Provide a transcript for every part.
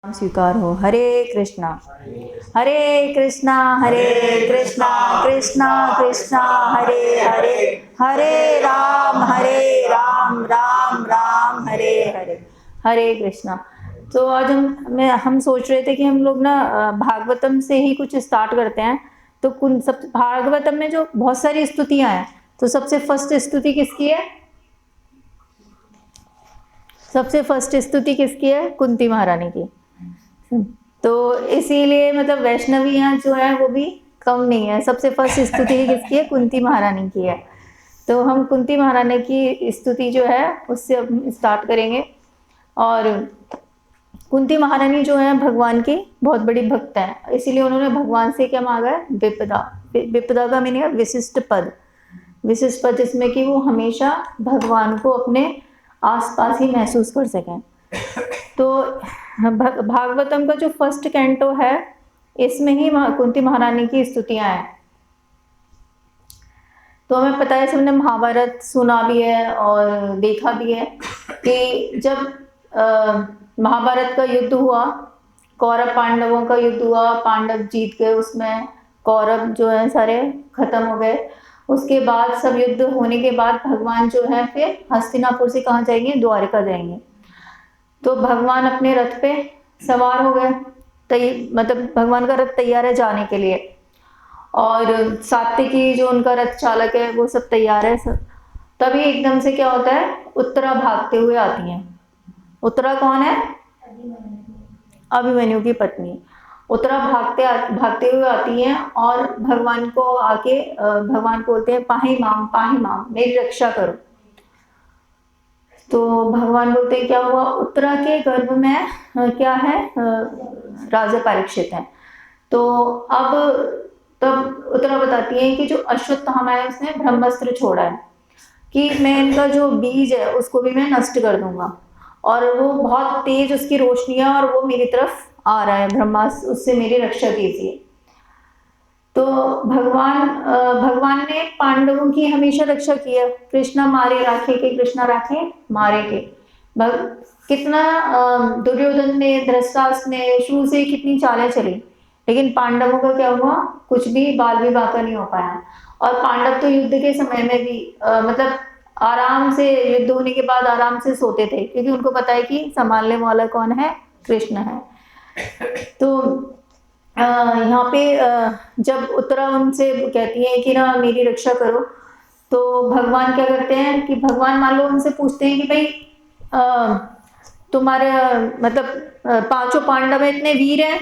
स्वीकार हो। हरे कृष्णा हरे कृष्णा कृष्णा कृष्णा हरे हरे, हरे राम राम राम हरे हरे, हरे कृष्णा। तो आज हम सोच रहे थे कि हम लोग ना भागवतम से ही कुछ स्टार्ट करते हैं। तो सब भागवतम में जो बहुत सारी स्तुतियां हैं, तो सबसे फर्स्ट स्तुति किसकी है? सबसे फर्स्ट स्तुति किसकी है? कुंती महारानी की। तो इसीलिए मतलब वैष्णवियाँ जो है वो भी कम नहीं है। सबसे फर्स्ट स्तुति किसकी है? कुंती महारानी की है। तो हम कुंती महारानी की स्तुति जो है उससे अब स्टार्ट करेंगे। और कुंती महारानी जो है भगवान की बहुत बड़ी भक्त है, इसीलिए उन्होंने भगवान से क्या मांगा है? विपदा। विपदा का मीनिंग है विशिष्ट पद। विशिष्ट पद जिसमें कि वो हमेशा भगवान को अपने आसपास ही महसूस कर सकें। तो भागवतम का जो फर्स्ट कैंटो है, इसमें ही कुंती महारानी की स्तुतियां हैं। तो हमें पता है, सबने महाभारत सुना भी है और देखा भी है कि जब महाभारत का युद्ध हुआ, कौरव पांडवों का युद्ध हुआ, पांडव जीत गए, उसमें कौरव जो है सारे खत्म हो गए। उसके बाद सब युद्ध होने के बाद भगवान जो है फिर हस्तिनापुर से कहाँ जाएंगे? द्वारिका जाएंगे। तो भगवान अपने रथ पे सवार हो गए, मतलब भगवान का रथ तैयार है जाने के लिए, और सात्विकी जो उनका रथ चालक है वो सब तैयार है सब। तभी एकदम से क्या होता है? उत्तरा भागते हुए आती हैं। उत्तरा कौन है? अभिमन्यु की पत्नी। उत्तरा भागते हुए आती हैं और भगवान को आके भगवान बोलते हैं पाही माम मेरी रक्षा करो। तो भगवान बोलते हैं क्या हुआ? उत्तरा के गर्भ में क्या है? राजा परीक्षित है। तो अब तब उत्तरा बताती है कि जो अश्वत्थामा है उसने ब्रह्मास्त्र छोड़ा है कि मैं इनका जो बीज है उसको भी मैं नष्ट कर दूंगा, और वो बहुत तेज उसकी रोशनी है और वो मेरी तरफ आ रहा है ब्रह्मास्त्र, उससे मेरी रक्षा कीजिए। तो भगवान ने पांडवों की हमेशा रक्षा की है। कृष्णा मारे राखे के, कृष्णा राखे मारे के। कितना दुर्योधन ने, धृतराष्ट्र ने, शूर से कितनी चालें चली, लेकिन पांडवों का क्या हुआ? कुछ भी बाल विवाह का नहीं हो पाया। और पांडव तो युद्ध के समय में भी मतलब आराम से, युद्ध होने के बाद आराम से सोते थे, क्योंकि उनको पता है कि संभालने वाला कौन है? कृष्ण है। तो यहाँ पे जब उत्तरा उनसे कहती है कि ना मेरी रक्षा करो, तो भगवान क्या करते हैं कि भगवान मान लो उनसे पूछते हैं कि भाई तुम्हारे मतलब पांचों पांडव इतने वीर हैं,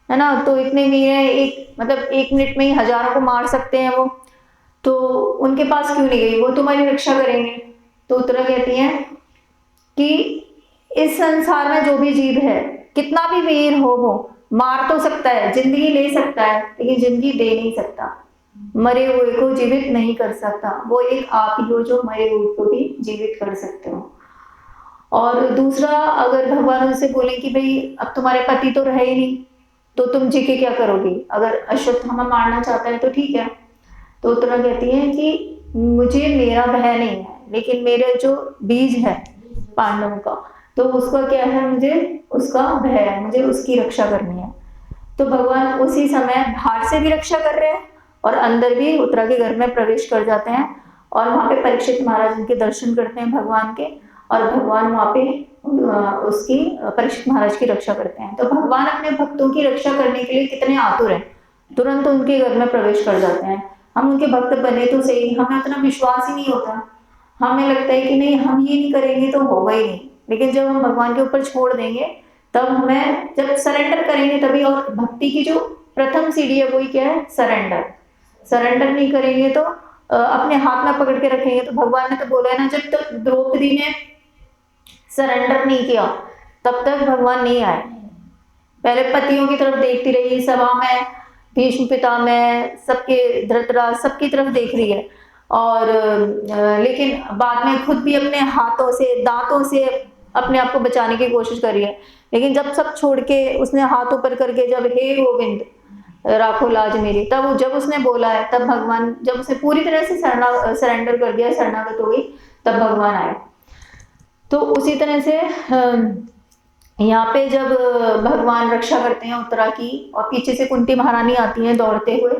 है ना, तो इतने वीर हैं, एक मिनट में ही हजारों को मार सकते हैं वो, तो उनके पास क्यों नहीं गई? वो तुम्हारी रक्षा करेंगे। तो उत्तरा कहती है कि इस संसार में जो भी जीव है, कितना भी वीर हो, वो मार तो सकता है, जिंदगी ले सकता है, लेकिन जिंदगी दे नहीं सकता। मरे हुए को जीवित नहीं कर सकता। वो एक आप ही हो जो मरे हुए को भी जीवित कर सकते हो। और दूसरा, अगर भगवान उनसे बोले कि भाई अब तुम्हारे पति तो रहे ही नहीं, तो तुम जी के क्या करोगी? अगर अश्वत्थामा मारना चाहता है तो ठीक है। तो उत्तरा कहती है कि मुझे, मेरा भय नहीं है, लेकिन मेरे जो बीज है पांडवों का, तो उसका क्या है? मुझे उसका भय है, मुझे उसकी रक्षा करनी है। तो भगवान उसी समय बाहर से भी रक्षा कर रहे हैं और अंदर भी उत्तरा के घर में प्रवेश कर जाते हैं, और वहां पे परीक्षित महाराज उनके दर्शन करते हैं भगवान के, और भगवान वहां पे उसकी, परीक्षित महाराज की रक्षा करते हैं। तो भगवान अपने भक्तों की रक्षा करने के लिए कितने आतुर हैं, तुरंत उनके घर में प्रवेश कर जाते हैं। हम उनके भक्त बने तो सही, हमें उतना विश्वास ही नहीं होता। हमें लगता है कि नहीं, हम ये नहीं करेंगे तो होगा ही नहीं, लेकिन जब हम भगवान के ऊपर छोड़ देंगे, तब हमें, जब सरेंडर करेंगे तभी। और भक्ति की जो प्रथम सीढ़ी है वही क्या है? सरेंडर। सरेंडर नहीं करेंगे तो अपने हाथ में पकड़ के रखेंगे, तो भगवान ने तो बोला है ना, जब तक द्रौपदी ने सरेंडर नहीं किया तब तक भगवान नहीं आए। पहले पतियों की तरफ देखती रही, सभा में भीष्म पितामह, सबके, धृतराष्ट्र, सबकी तरफ देख रही है, और लेकिन बाद में खुद भी अपने हाथों से, दांतों से अपने आप को बचाने की कोशिश कर रही है। लेकिन जब सब छोड़ के उसने हाथ ऊपर करके, जब हे गोविंद राखो लाज मेरी, तब जब उसने बोला है, तब भगवान, जब उसने पूरी तरह से सरेंडर कर दिया, शरणागत हो गई, तब भगवान आए। तो उसी तरह से यहाँ पे जब भगवान रक्षा करते हैं उत्तरा की और पीछे से कुंती महारानी आती हैं दौड़ते हुए,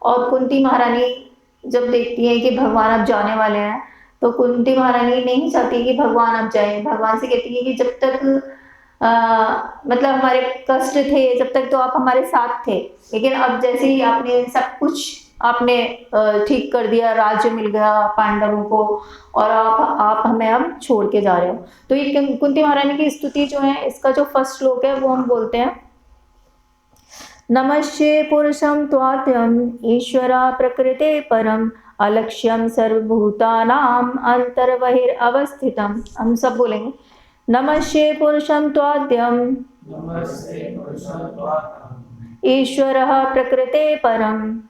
और कुंती महारानी जब देखती है कि भगवान अब जाने वाले हैं, तो कुंती महारानी नहीं चाहती कि भगवान अब जाए। भगवान से कहती है कि जब तक मतलब हमारे कष्ट थे, जब तक तो आप हमारे साथ थे, लेकिन अब जैसे ही आपने सब कुछ आपने ठीक कर दिया, राज्य मिल गया पांडवों को, और आप हमें अब छोड़ के जा रहे हो। तो ये कुंती महारानी की स्तुति जो है, इसका जो फर्स्ट श्लोक है वो हम बोलते हैं, नमस्ये पुरुषं त्वाद्यं ईश्वरा प्रकृते परम अलक्ष्यम सर्वभूतानाम अंतर्बहिरवस्थितम्। हम सब बोलेंगे, नमस्ये पुरुषं त्वाद्यं ईश्वरः प्रकृते परम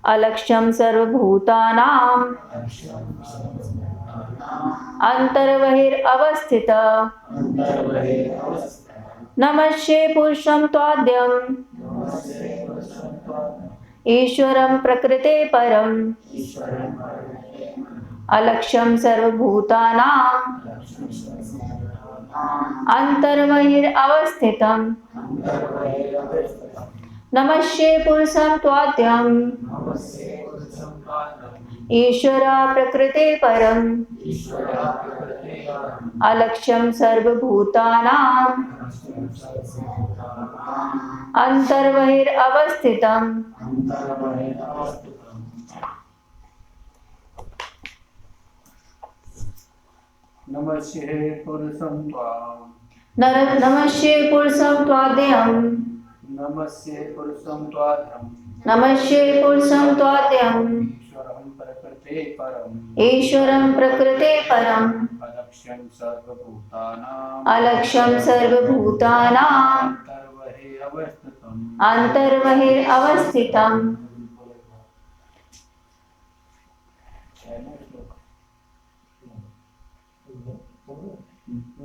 अलक्ष्यम सर्वभूतानां अंतर्बहिरवस्थितः। नमस्ये पुरुषं त्वाद्यं ईश्वरं प्रकृते परम अलक्ष्यम सर्वभूतानां अंतर्बहिरवस्थितम्। नमस्ये पुरुषं त्वाद्यं ईश्वरा प्रकृते परम अलक्ष्यम सर्वभूतानां अंतर्बहिरवस्थितम्। नमस्ये पुरुषं त्वाद्यं नमस्ये पुरुषं त्वाद्यं नमस्ये पुरुषं त्वाद्यं ईश्वरं प्रकृते परम अलक्ष्यं सर्वभूतानां अंतर्बहिरवस्थितम्।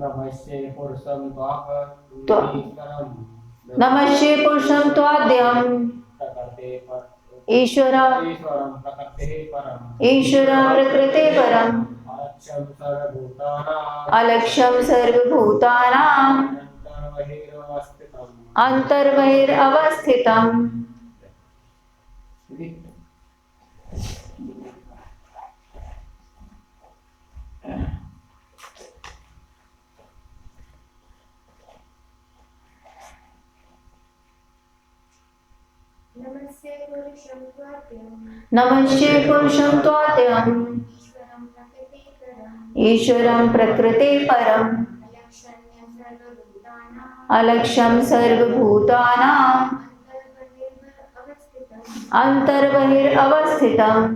नमस्ये पुरुषं नमस्ये पुरुषं त्वाद्यं ईश्वरा प्रकृते परम अलक्ष्यम सर्वभूतानां अंतर्बहिरवस्थितम्। नमस्ये पुरुषं त्वाद्यं ईश्वरं प्रकृते परम अलक्ष्यं सर्वभूतानां अंतर्बहिरवस्थितम्।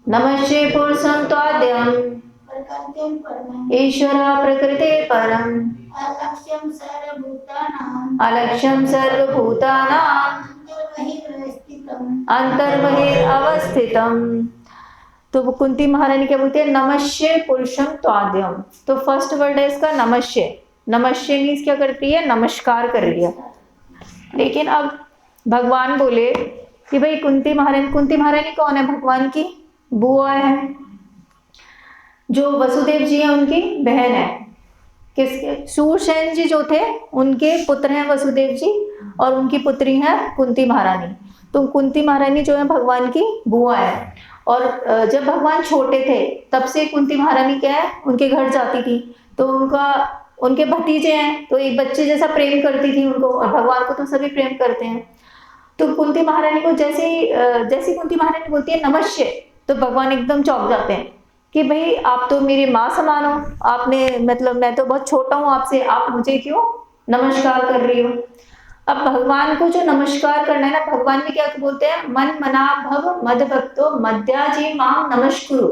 नमस्ये पुरुषं त्वाद्यं ईश्वरा प्रकृते परम अलक्ष्यम सर्वभूतानां अंतर्बहिरवस्थितम्। तो कुंती महारानी क्या बोलती है, नमस्ये पुरुषं त्वाद्यं। तो फर्स्ट वर्ड है इसका नमस्ये। नमस्ये मीन्स क्या करती है, नमस्कार कर रही है। लेकिन अब भगवान बोले कि भाई कुंती महारानी कौन है, भगवान की बुआ है, जो वसुदेव जी हैं उनकी बहन है। किसके, शूरसेन जी जो थे उनके पुत्र हैं वसुदेव जी, और उनकी पुत्री है कुंती महारानी। तो कुंती महारानी जो है भगवान की बुआ है। और जब भगवान छोटे थे तब से कुंती महारानी क्या है, उनके घर जाती थी, तो उनके भतीजे हैं तो एक बच्चे जैसा प्रेम करती थी उनको, और भगवान को तो सभी प्रेम करते हैं। तो कुंती महारानी को जैसी कुंती महारानी बोलती है नमस्ये, तो भगवान एकदम चौंक जाते हैं कि भाई आप तो मेरी माँ समान हो, आपने मतलब मैं तो बहुत छोटा हूँ आपसे, आप मुझे क्यों नमस्कार कर रही हो। अब भगवान को जो नमस्कार करना है ना, भगवान भी क्या बोलते हैं, मन मना भव मद भक्तो मध्याजी माम नमस्कुरु।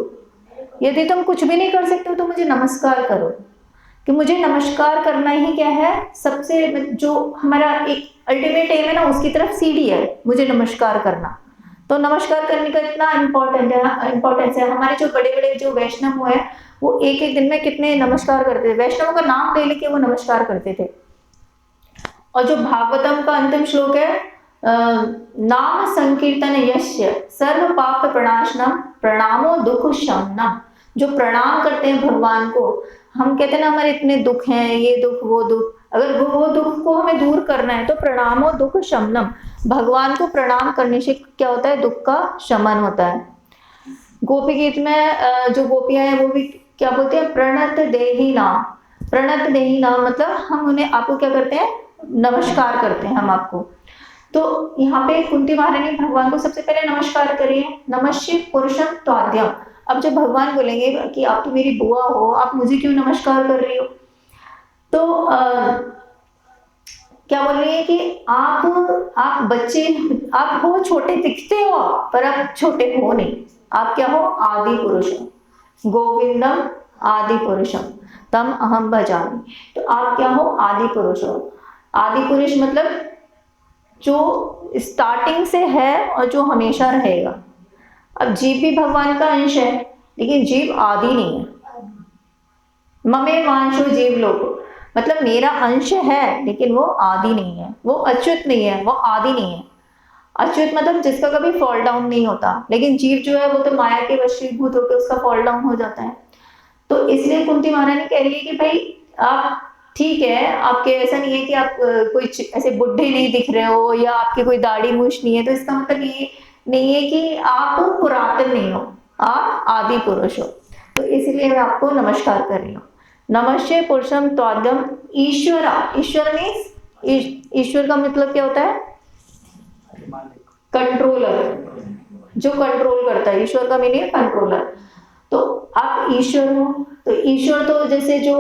यदि तुम कुछ भी नहीं कर सकते हो तो मुझे नमस्कार करो, कि मुझे नमस्कार करना ही क्या है, सबसे जो हमारा एक अल्टीमेट एम है ना, उसकी तरफ सीढ़ी है मुझे नमस्कार करना। तो नमस्कार करने का इतना इम्पोर्टेंस है। हमारे जो बड़े बड़े जो वैष्णव हुए वो एक एक दिन में कितने नमस्कार करते थे, वैष्णवों का नाम ले लेके वो नमस्कार करते थे। और जो भागवतम का अंतिम श्लोक है, नाम संकीर्तन यस्य सर्व पाप प्रणाशनम प्रणामो दुख शमनम। जो प्रणाम करते हैं भगवान को, हम कहते हैं ना हमारे इतने दुख हैं, ये दुख वो दुख, अगर वो दुख को हमें दूर करना है तो प्रणामो दुख शमनम, भगवान को प्रणाम करने से क्या होता है, दुख का शमन होता है। गोपी गीत में जो गोपियां हैं वो भी क्या बोलते हैं, प्रणत देही नाम। प्रणत देही नाम मतलब हम उन्हें, आपको क्या करते हैं, नमस्कार करते हैं हम आपको। तो यहाँ पे कुंती महारानी भगवान को सबसे पहले नमस्कार करिए, नमस्ते पुरुषम त्वाद्यम। अब जब भगवान बोलेंगे कि आप तो मेरी बुआ हो, आप मुझे क्यों नमस्कार कर रही हो, तो क्या बोल रही है कि आप बच्चे, आप हो छोटे दिखते हो पर आप छोटे हो नहीं, आप क्या हो, आदि पुरुषम गोविंदम आदि पुरुषम तम अहम भजामि। तो आप क्या हो, आदि पुरुष हो। आदि पुरुष मतलब जो स्टार्टिंग से है और जो हमेशा रहेगा। अब जीव भी भगवान का अंश है, लेकिन जीव आदि नहीं है। ममे वांशो जीव लोग, मतलब मेरा अंश है लेकिन वो आदि नहीं है, वो अच्युत नहीं है, वो आदि नहीं है। अच्युत मतलब जिसका कभी फॉल डाउन नहीं होता, लेकिन जीव जो है वो तो माया के वशीभूत होकर उसका फॉल डाउन हो जाता है। तो इसलिए कुंती महारानी कह रही है कि भाई आप ठीक है, आपके ऐसा नहीं है कि आप कोई ऐसे बुढ़े नहीं दिख रहे हो या आपकी कोई दाढ़ी मूछ नहीं है, तो इसका मतलब ये नहीं है कि आप पुरातन नहीं हो, आप आदि पुरुष हो। तो इसलिए मैं आपको नमस्कार कर रही हूँ। नमस्ते पुरुषम त्वाद्यम ईश्वरा। ईश्वर मीन्स, ईश्वर का मतलब क्या होता है, कंट्रोलर, जो कंट्रोल करता है। ईश्वर का मीनिंग है कंट्रोलर। तो आप ईश्वर हो, तो ईश्वर तो जैसे जो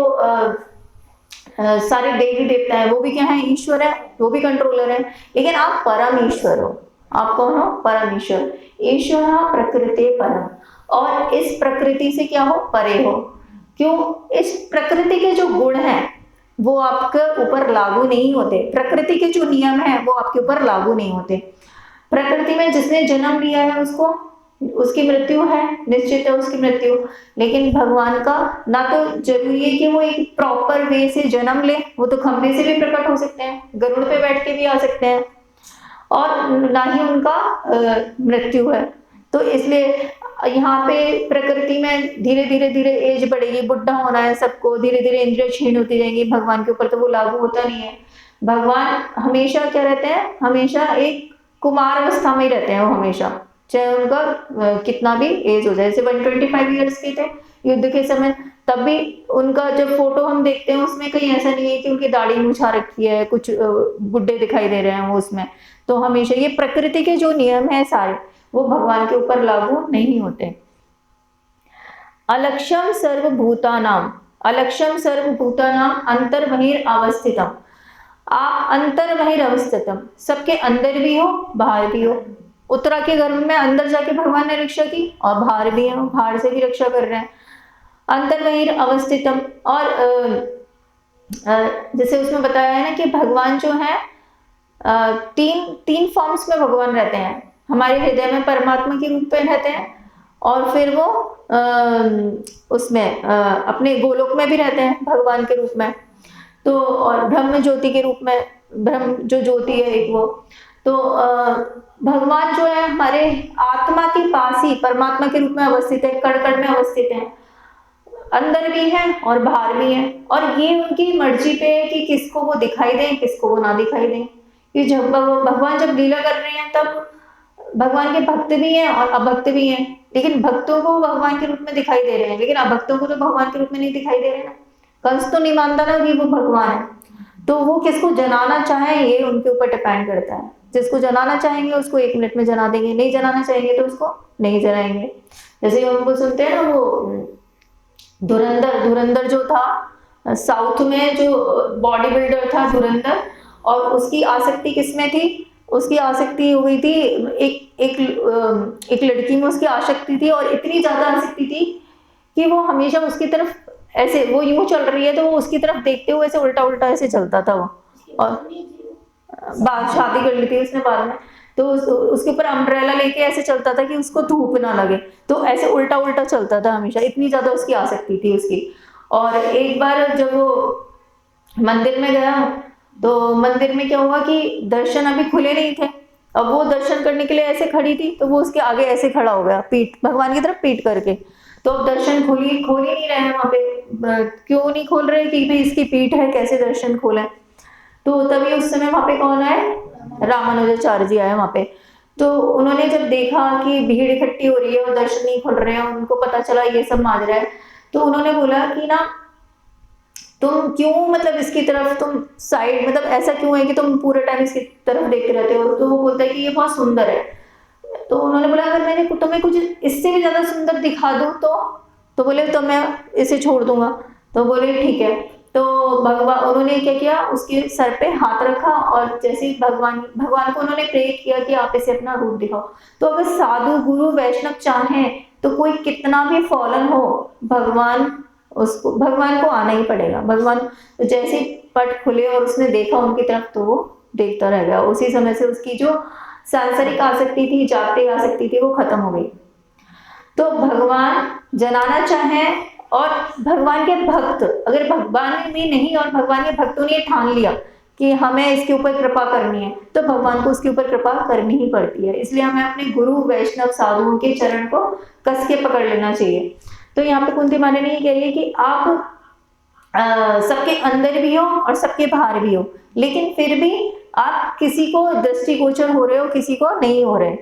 सारे देवी देवता है वो भी क्या है, ईश्वर है, वो भी कंट्रोलर है। लेकिन आप परम ईश्वर हो। आप कौन हो, परम ईश्वर। ईश्वर प्रकृति परम, और इस प्रकृति से क्या हो, परे हो। क्यों, इस प्रकृति के जो गुण हैं वो आपके ऊपर लागू नहीं होते, प्रकृति के जो नियम है वो आपके ऊपर लागू नहीं होते। प्रकृति में जिसने जन्म लिया है उसको, उसकी मृत्यु है, निश्चित है उसकी मृत्यु। लेकिन भगवान का ना तो जरूरी है कि वो एक प्रॉपर वे से जन्म ले, वो तो खंभे से भी प्रकट हो सकते हैं, गरुड़ पे बैठ के भी आ सकते हैं, और ना ही उनका मृत्यु है। तो इसलिए यहाँ पे प्रकृति में धीरे धीरे एज बढ़ेगी, बुढ़ा होना है सबको, धीरे धीरे इंद्रियां क्षीण होती जाएंगी, भगवान के ऊपर तो वो लागू होता नहीं है। भगवान हमेशा क्या रहते हैं, हमेशा एक कुमार अवस्था में ही रहते हैं वो हमेशा, चाहे उनका कितना भी एज हो जाए। जैसे 125 ईयर्स के थे युद्ध के समय, तब भी उनका जब फोटो हम देखते हैं उसमें कहीं ऐसा नहीं है कि उनकी दाढ़ी मुछा रखी है, कुछ बुढ़े दिखाई दे रहे हैं वो उसमें। तो हमेशा ये प्रकृति के जो नियम है सारे वो भगवान के ऊपर लागू नहीं होते। अलक्षम सर्वभूतानाम, अलक्षम सर्वभूतानाम अंतर बहिर अवस्थितम। आप अंतर बहिर अवस्थितम, सबके अंदर भी हो बाहर भी हो। उत्तरा के गर्भ में अंदर जाके भगवान ने रक्षा की, और बाहर भी है, बाहर से भी रक्षा कर रहे हैं। अंतर बहिर अवस्थितम, और जैसे उसमें बताया है ना कि भगवान जो है तीन फॉर्म्स में भगवान रहते हैं। हमारे हृदय में परमात्मा के रूप में रहते हैं, और फिर वो उसमें अपने गोलोक में भी रहते हैं भगवान के रूप में, तो और ब्रह्म ज्योति के रूप में, ब्रह्म जो ज्योति है एक वो। तो भगवान जो है हमारे आत्मा के पास ही परमात्मा के रूप में अवस्थित है, कण कण में अवस्थित है, अंदर भी है और बाहर भी है। और ये उनकी मर्जी पे है कि किसको वो दिखाई दें, किसको वो ना दिखाई दें। कि जब भगवान जब लीला कर रहे हैं तब भगवान के भक्त भी हैं और अभक्त भी हैं, लेकिन भक्तों को भगवान के रूप में दिखाई दे रहे हैं, लेकिन अभक्तों को तो भगवान के रूप में नहीं दिखाई दे रहे ना। कंस तो नहीं मानता ना कि वो भगवान है, तो वो किसको जनाना चाहे ये उनके ऊपर डिपेंड करता है। जिसको जनाना चाहेंगे उसको 1 मिनट में जना देंगे, नहीं जनाना चाहेंगे तो उसको नहीं जनाएंगे। जैसे हम वो सुनते हैं ना, वो धुरंधर जो था साउथ में, जो बॉडी बिल्डर था धुरंधर, और उसकी आसक्ति किसमें थी, उसकी आसक्ति हो गई थी एक लड़की में, उसकी आसक्ति थी, और इतनी ज्यादा आसक्ति थी कि वो हमेशा उसकी तरफ ऐसे, वो यूं चल रही है तो वो उसकी तरफ देखते हुए ऐसे उल्टा उल्टा ऐसे चलता था वो। और बाद शादी कर ली थी उसने बाद में, तो उसके ऊपर अम्ब्रेला लेके ऐसे चलता था कि उसको धूप ना लगे, तो ऐसे उल्टा उल्टा चलता था हमेशा, इतनी ज्यादा उसकी आसक्ति थी उसकी। और एक बार जब वो मंदिर में गया तो मंदिर में क्या हुआ कि दर्शन अभी खुले नहीं थे, अब वो दर्शन करने के लिए ऐसे खड़ी थी, तो वो उसके आगे ऐसे खड़ा हो गया, पीठ भगवान की तरफ पीठ करके। तो अब दर्शन खोल ही नहीं रहे हैं वहां पे, क्यों नहीं खोल रहे कि भाई इसकी पीठ है, कैसे दर्शन खोले। तो तभी उस समय वहां पे कौन आए, रामानुजाचार्य जी आए वहां पे। तो उन्होंने जब देखा कि भीड़ इकट्ठी हो रही है और दर्शन नहीं खुल रहे हैं, उनको पता चला ये सब माजरा है, तो उन्होंने बोला कि ना तुम क्यों मतलब इसकी तरफ तुम साइड, मतलब ऐसा क्यों है कि तुम पूरे टाइम इसकी तरफ देखते रहते हो। तो वो बोलता है कि ये बहुत सुंदर है। तो उन्होंने बोला अगर मैंने तुम्हें कुछ इससे भी ज्यादा सुंदर दिखा दूं तो बोले तो मैं इसे छोड़ दूंगा। तो बोले ठीक है। तो भगवान उन्होंने क्या किया, उसके सर पे हाथ रखा और जैसे ही भगवान को उन्होंने प्रे किया कि आप इसे अपना रूप दिखाओ। तो अगर साधु गुरु वैष्णव चाहें तो कोई कितना भी फॉलन हो, भगवान को आना ही पड़ेगा। भगवान जैसे पट खुले और उसने देखा उनकी तरफ, तो वो देखता रह गया। उसी समय से उसकी जो सांसारिक आसक्ति थी, जागतिक आसक्ति थी, वो खत्म हो गई। तो भगवान जनाना चाहे और भगवान के भक्त, अगर भगवान में नहीं और भगवान के भक्तों ने ठान लिया कि हमें इसके ऊपर कृपा करनी है, तो भगवान को उसके ऊपर कृपा करनी ही पड़ती है। इसलिए हमें अपने गुरु वैष्णव साधुओं के चरण को कस के पकड़ लेना चाहिए। तो यहाँ पे कुंती माता ने ये कह रही है कि आप सबके अंदर भी हो और सबके बाहर भी हो, लेकिन फिर भी आप किसी को दृष्टिगोचर हो रहे हो, किसी को नहीं हो रहे।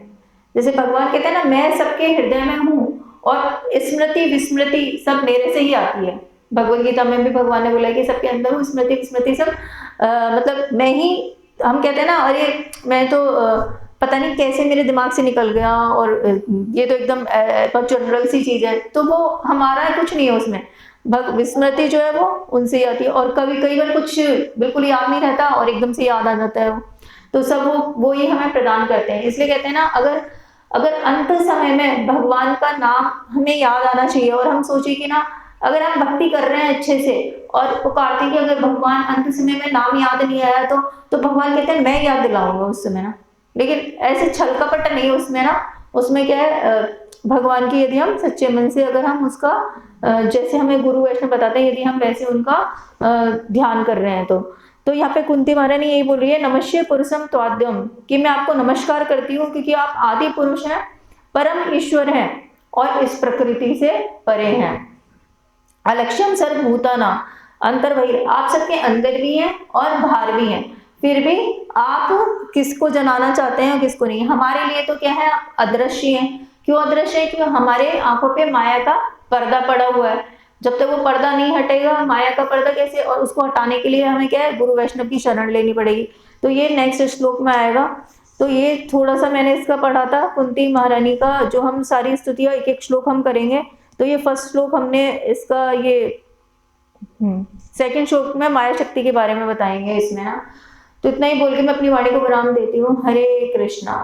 जैसे भगवान कहते हैं ना, मैं सबके हृदय में हूँ और स्मृति विस्मृति सब मेरे से ही आती है। भगवत गीता में भी भगवान ने बोला कि सबके अंदर हूँ, स्मृति विस्मृति सब मतलब मैं ही। हम कहते हैं ना अरे मैं तो पता नहीं कैसे मेरे दिमाग से निकल गया, और ये तो एकदम जनरल सी चीज है, तो वो हमारा कुछ नहीं है उसमें। विस्मृति जो है वो उनसे ही आती है, और कई बार कुछ बिल्कुल याद नहीं रहता और एकदम से याद आ जाता है वो। तो सब वो ही हमें प्रदान करते हैं। इसलिए कहते हैं ना, अगर अंत समय में भगवान का नाम हमें याद आना चाहिए और हम सोचे कि ना अगर हम भक्ति कर रहे हैं अच्छे से और पुकारते कि अगर भगवान अंत समय में नाम याद नहीं आया तो भगवान कहते हैं मैं याद दिलाऊंगा उस समय ना। लेकिन ऐसे छल कपट नहीं उसमें ना, उसमें क्या है, भगवान की यदि हम सच्चे मन से अगर हम उसका जैसे हमें गुरु वैष्णव बताते हैं, यदि हम वैसे उनका ध्यान कर रहे हैं तो यहाँ पे कुंती महारानी ने यही बोल रही है, नमस्ये पुरुषम त्वाद्यम, कि मैं आपको नमस्कार करती हूँ क्योंकि आप आदि पुरुष हैं, परम ईश्वर हैं और इस प्रकृति से परे हैं। अलक्ष्यम सर्वभूताना अंतर्बहिः, आप सबके अंदर भी हैं और बाहर भी हैं, फिर भी आप किसको जनाना चाहते हैं और किसको नहीं। हमारे लिए तो क्या है, अदृश्य है। क्यों अदृश्य है? क्योंकि हमारे आंखों पे माया का पर्दा पड़ा हुआ है। जब तक वो पर्दा नहीं हटेगा, माया का पर्दा कैसे, और उसको हटाने के लिए हमें क्या है, गुरु वैष्णव की शरण लेनी पड़ेगी। तो ये नेक्स्ट श्लोक में आएगा। तो ये थोड़ा सा मैंने इसका पढ़ा था कुंती महारानी का, जो हम सारी स्तुतियां एक एक श्लोक हम करेंगे। तो ये फर्स्ट श्लोक हमने इसका, ये सेकंड श्लोक में माया शक्ति के बारे में बताएंगे इसमें ना। तो इतना ही बोल के मैं अपनी वाणी को विराम देती हूँ। हरे कृष्णा।